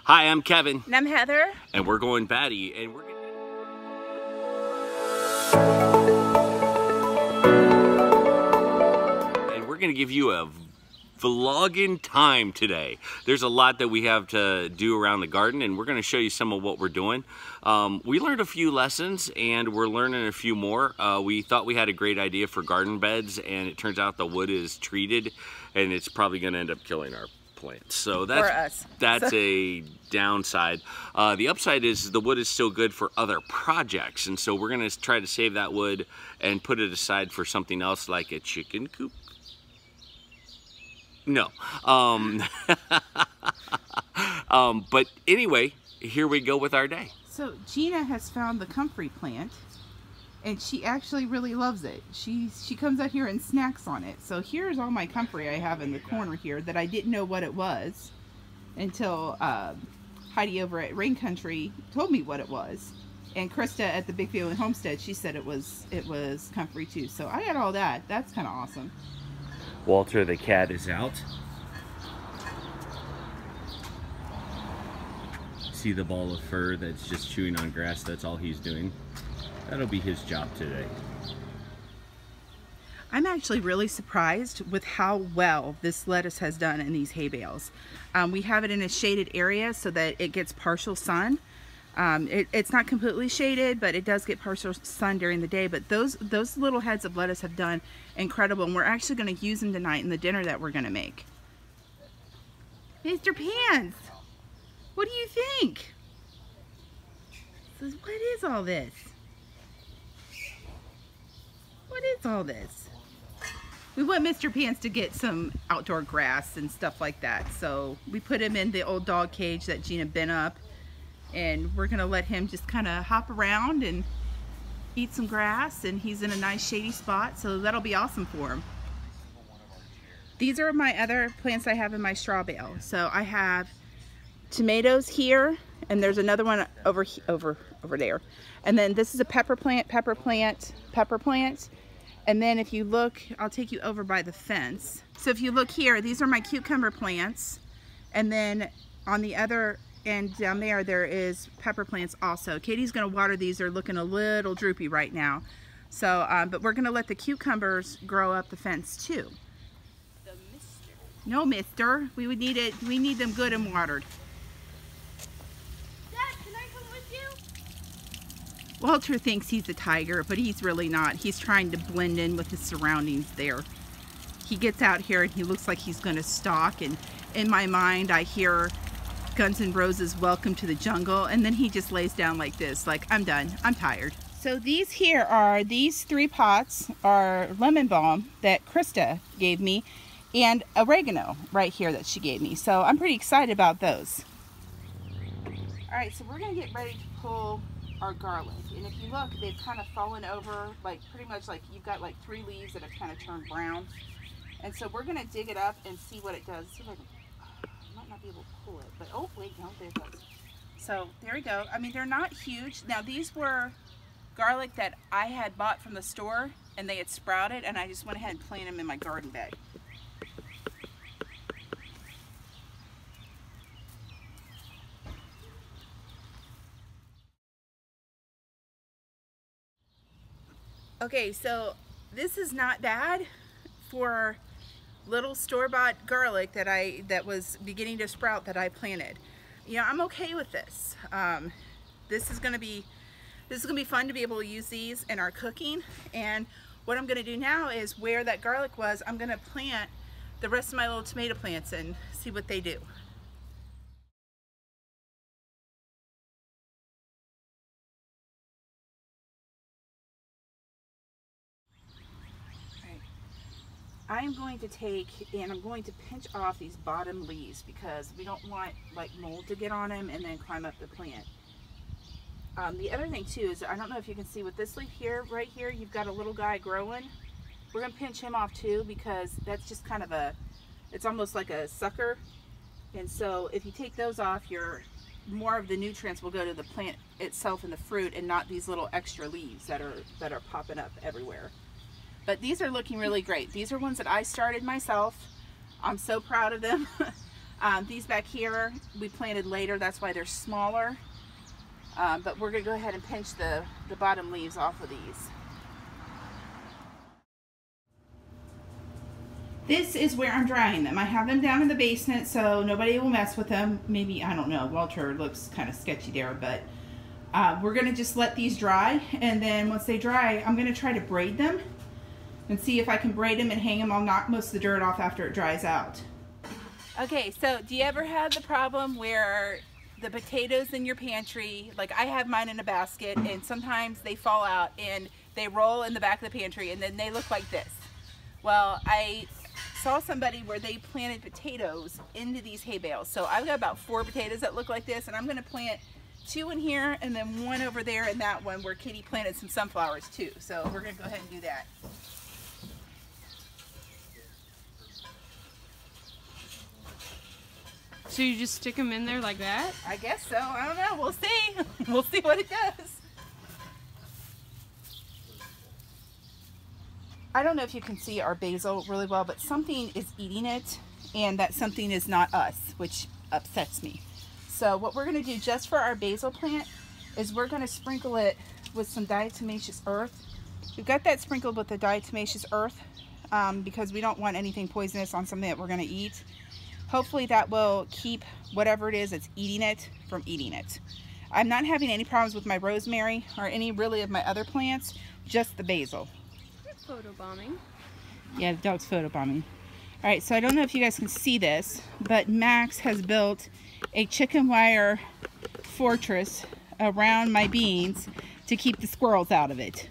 Hi, I'm Kevin. And I'm Heather. And we're going batty, and we're gonna give you a vlogging time today. There's a lot that we have to do around the garden, and we're gonna show you some of what we're doing. We learned a few lessons, and we're learning a few more. We thought we had a great idea for garden beds, and it turns out the wood is treated, and it's probably gonna end up killing our plants. So that's a downside. The upside is the wood is still good for other projects, and so we're gonna try to save that wood and put it aside for something else like a chicken coop. No. But anyway, here we go with our day. So Gina has found the comfrey plant, and she actually really loves it. She comes out here and snacks on it. So here's all my comfrey I have in the corner here that I didn't know what it was until Heidi over at Rain Country told me what it was. And Krista at the Big Family Homestead, she said it was comfrey too. So I got all that. That's kind of awesome. Walter the cat is out. See the ball of fur that's just chewing on grass? That's all he's doing. That'll be his job today. I'm actually really surprised with how well this lettuce has done in these hay bales. We have it in a shaded area so that it gets partial sun. It's not completely shaded, but it does get partial sun during the day. But those little heads of lettuce have done incredible, and we're actually going to use them tonight in the dinner that we're going to make. Mr. Pants, what do you think? What is all this? What is all this? We want Mr. Pants to get some outdoor grass and stuff like that, so we put him in the old dog cage that Gina bent up. And we're gonna let him just kind of hop around and eat some grass, and he's in a nice shady spot, so that'll be awesome for him. These are my other plants I have in my straw bale. So I have tomatoes here, and there's another one over there. And then this is a pepper plant. And then if you look, I'll take you over by the fence. So if you look here, these are my cucumber plants. And then on the other and down there is pepper plants also. Katie's gonna water these. They're looking a little droopy right now. So, but we're gonna let the cucumbers grow up the fence too. No, mister. We would need it. We need them good and watered. Dad, can I come with you? Walter thinks he's a tiger, but he's really not. He's trying to blend in with his surroundings there. He gets out here and he looks like he's gonna stalk, and in my mind I hear Guns N' Roses' Welcome to the Jungle, and then he just lays down like this, like, I'm done, I'm tired. So these three pots are lemon balm that Krista gave me, and oregano right here that she gave me. So I'm pretty excited about those. All right, so we're gonna get ready to pull our garlic. And if you look, they've kind of fallen over, like pretty much like you've got like 3 leaves that have kind of turned brown. And so we're gonna dig it up and see what it does. See if I can, might not be able to pull it, but oh wait, no, there it goes. So there we go. I mean, they're not huge. Now these were garlic that I had bought from the store, and they had sprouted, and I just went ahead and planted them in my garden bed. Okay, so this is not bad for little store-bought garlic that was beginning to sprout that I planted. You know, I'm okay with this. This is gonna be fun to be able to use these in our cooking. And what I'm gonna do now is where that garlic was, I'm gonna plant the rest of my little tomato plants and see what they do. I'm going to take and I'm going to pinch off these bottom leaves because we don't want like mold to get on them and then climb up the plant. The other thing too is, I don't know if you can see with this leaf here, right here, you've got a little guy growing. We're gonna pinch him off too because that's just kind of it's almost like a sucker. And so if you take those off, more of the nutrients will go to the plant itself and the fruit, and not these little extra leaves that are popping up everywhere. But these are looking really great. These are ones that I started myself. I'm so proud of them. These back here we planted later, that's why they're smaller. But we're going to go ahead and pinch the bottom leaves off of these. This is where I'm drying them. I have them down in the basement so nobody will mess with them. Maybe, I don't know, Walter looks kind of sketchy there, but we're going to just let these dry, and then once they dry, I'm going to try to braid them and see if I can braid them and hang them. I'll knock most of the dirt off after it dries out. Okay, so do you ever have the problem where the potatoes in your pantry, like I have mine in a basket, and sometimes they fall out and they roll in the back of the pantry and then they look like this? Well, I saw somebody where they planted potatoes into these hay bales. So I've got about 4 potatoes that look like this, and I'm going to plant 2 in here and then 1 over there in that one where Kitty planted some sunflowers too. So we're going to go ahead and do that. So you just stick them in there like that? I guess so. I don't know. We'll see. We'll see what it does. I don't know if you can see our basil really well, but something is eating it, and that something is not us, which upsets me. So what we're going to do just for our basil plant is we're going to sprinkle it with some diatomaceous earth. We've got that sprinkled with the diatomaceous earth because we don't want anything poisonous on something that we're going to eat. Hopefully that will keep whatever it is that's eating it from eating it. I'm not having any problems with my rosemary or any really of my other plants, just the basil. Photobombing. Yeah, the dog's photobombing. All right, so I don't know if you guys can see this, but Max has built a chicken wire fortress around my beans to keep the squirrels out of it.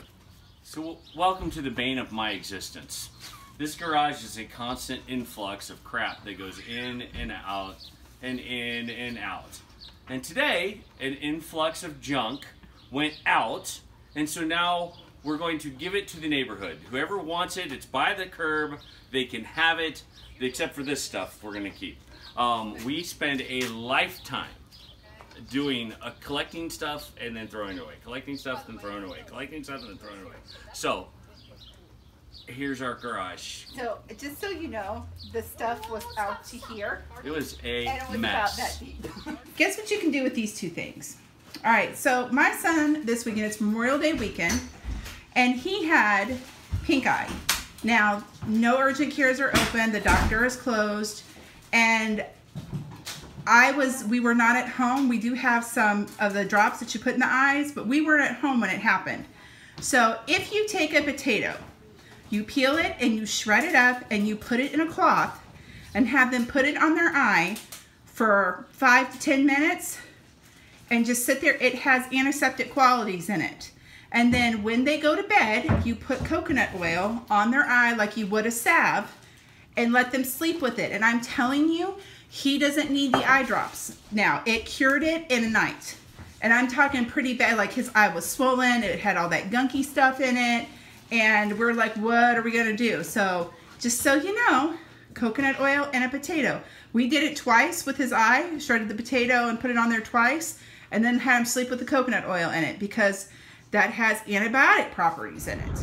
So welcome to the bane of my existence. This garage is a constant influx of crap that goes in and out and in and out. And today, an influx of junk went out, and so now we're going to give it to the neighborhood. Whoever wants it, it's by the curb, they can have it, except for this stuff we're gonna keep. We spend a lifetime doing collecting stuff and then throwing it away, collecting stuff and throwing it away, collecting stuff and then throwing it away. So, here's our garage. So, just so you know, the stuff was out to here. It was a and it was mess. About that deep. Guess what you can do with these 2 things? All right, so my son this weekend, it's Memorial Day weekend, and he had pink eye. Now, no urgent cares are open, the doctor is closed, and we were not at home. We do have some of the drops that you put in the eyes, but we weren't at home when it happened. So if you take a potato, you peel it and you shred it up and you put it in a cloth and have them put it on their eye for 5 to 10 minutes and just sit there. It has antiseptic qualities in it. And then when they go to bed, you put coconut oil on their eye like you would a salve and let them sleep with it. And I'm telling you, he doesn't need the eye drops. Now, it cured it in a night. And I'm talking pretty bad, like his eye was swollen, it had all that gunky stuff in it, and we're like, what are we gonna do? So, just so you know, coconut oil and a potato. We did it twice with his eye, shredded the potato and put it on there twice, and then had him sleep with the coconut oil in it because that has antibiotic properties in it.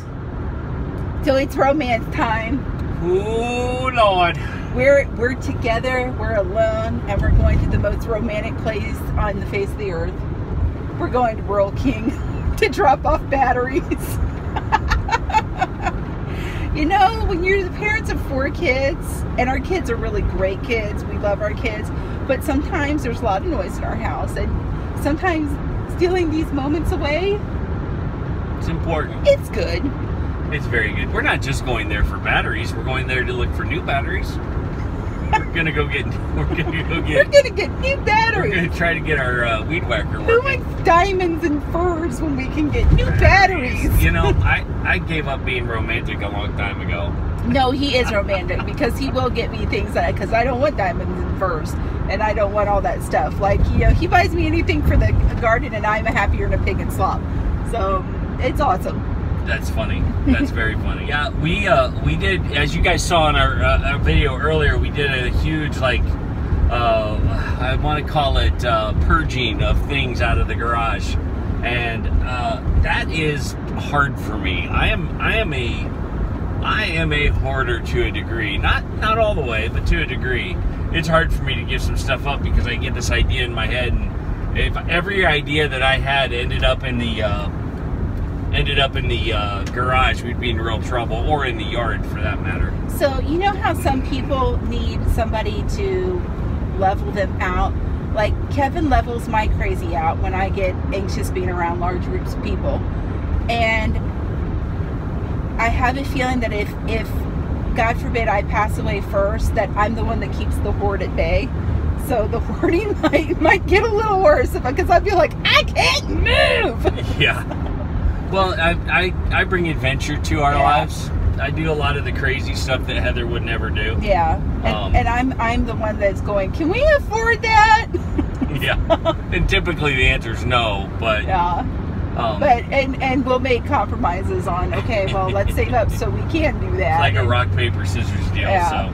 So it's romance time. Oh, Lord. We're together, we're alone, and we're going to the most romantic place on the face of the earth. We're going to Rural King to drop off batteries. You know, when you're the parents of 4 kids, and our kids are really great kids, we love our kids, but sometimes there's a lot of noise in our house, and sometimes stealing these moments away, it's important. It's good. It's very good. We're not just going there for batteries. We're going there to look for new batteries. We're gonna get new batteries. We're gonna try to get our weed whacker working. Who wants diamonds and furs when we can get new batteries? You know, I gave up being romantic a long time ago. No, he is romantic because he will get me things because I don't want diamonds and furs and I don't want all that stuff. Like, you know, he buys me anything for the garden and I'm happier than a pig in slop. So it's awesome. That's funny. That's very funny. Yeah, we did, as you guys saw in our video earlier, we did a huge, like, I want to call it purging of things out of the garage, and that is hard for me. I am a hoarder to a degree. Not all the way, but to a degree. it's hard for me to give some stuff up because I get this idea in my head, and if every idea that I had ended up in the garage, we'd be in real trouble, or in the yard for that matter. So you know how some people need somebody to level them out? Like Kevin levels my crazy out when I get anxious being around large groups of people. And I have a feeling that if God forbid I pass away first, that I'm the one that keeps the horde at bay. So the hoarding might get a little worse because I feel like I can't move. Yeah. Well, I bring adventure to our lives. I do a lot of the crazy stuff that Heather would never do. Yeah. And I'm the one that's going, can we afford that? Yeah. And typically the answer is no, but yeah. And we'll make compromises on, okay, well, let's save up so we can do that. It's like a rock, paper, scissors deal. Yeah. So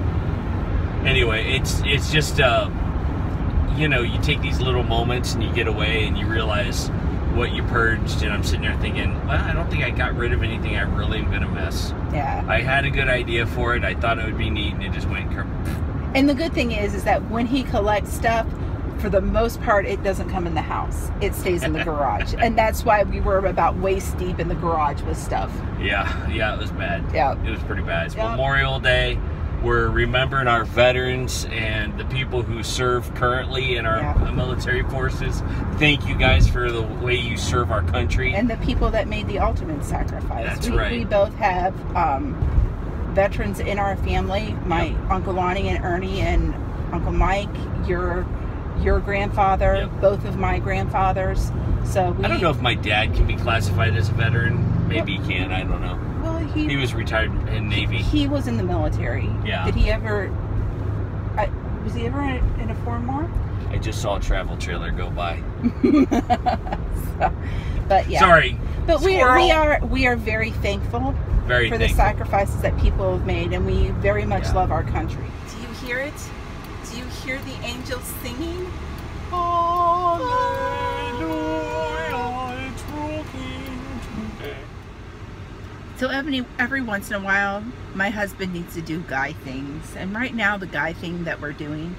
anyway, it's just you know, you take these little moments and you get away and you realize what you purged, and I'm sitting there thinking, well, I don't think I got rid of anything I really am gonna miss. Yeah. I had a good idea for it. I thought it would be neat, and it just went. And the good thing is that when he collects stuff, for the most part, it doesn't come in the house. It stays in the garage. And that's why we were about waist deep in the garage with stuff. Yeah, it was bad. Yeah. It was pretty bad. It's Yeah. Memorial Day. We're remembering our veterans and the people who serve currently in our military forces. Thank you guys for the way you serve our country. And the people that made the ultimate sacrifice. That's right. We both have veterans in our family. My Uncle Lonnie and Ernie and Uncle Mike, your grandfather, both of my grandfathers. So I don't know if my dad can be classified as a veteran. Maybe he can. I don't know. Well, he was retired in Navy. He was in the military. Yeah. Did he ever? Was he ever in a foreign war? I just saw a travel trailer go by. But yeah. Sorry. But we are very thankful for the sacrifices that people have made, and we very much love our country. Do you hear it? Do you hear the angels singing? Hallelujah, it's rocking today. So every once in a while, my husband needs to do guy things. And right now, the guy thing that we're doing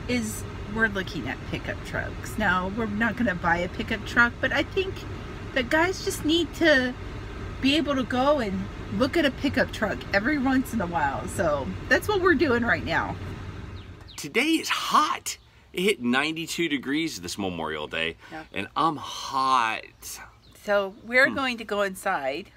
is we're looking at pickup trucks. Now, we're not going to buy a pickup truck, but I think that guys just need to be able to go and look at a pickup truck every once in a while. So that's what we're doing right now. Today is hot. It hit 92 degrees this Memorial Day, and I'm hot. So we're going to go inside.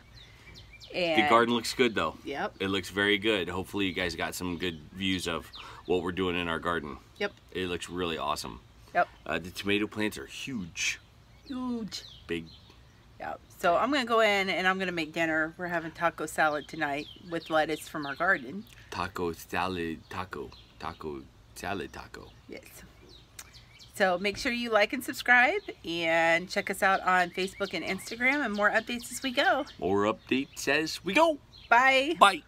And the garden looks good though. Yep. It looks very good. Hopefully you guys got some good views of what we're doing in our garden. Yep. It looks really awesome. Yep. The tomato plants are huge. Huge. Big. Yep. So I'm going to go in and I'm going to make dinner. We're having taco salad tonight with lettuce from our garden. Taco salad taco. Taco salad taco. Yes. So make sure you like and subscribe and check us out on Facebook and Instagram, and more updates as we go. More updates as we go. Bye. Bye.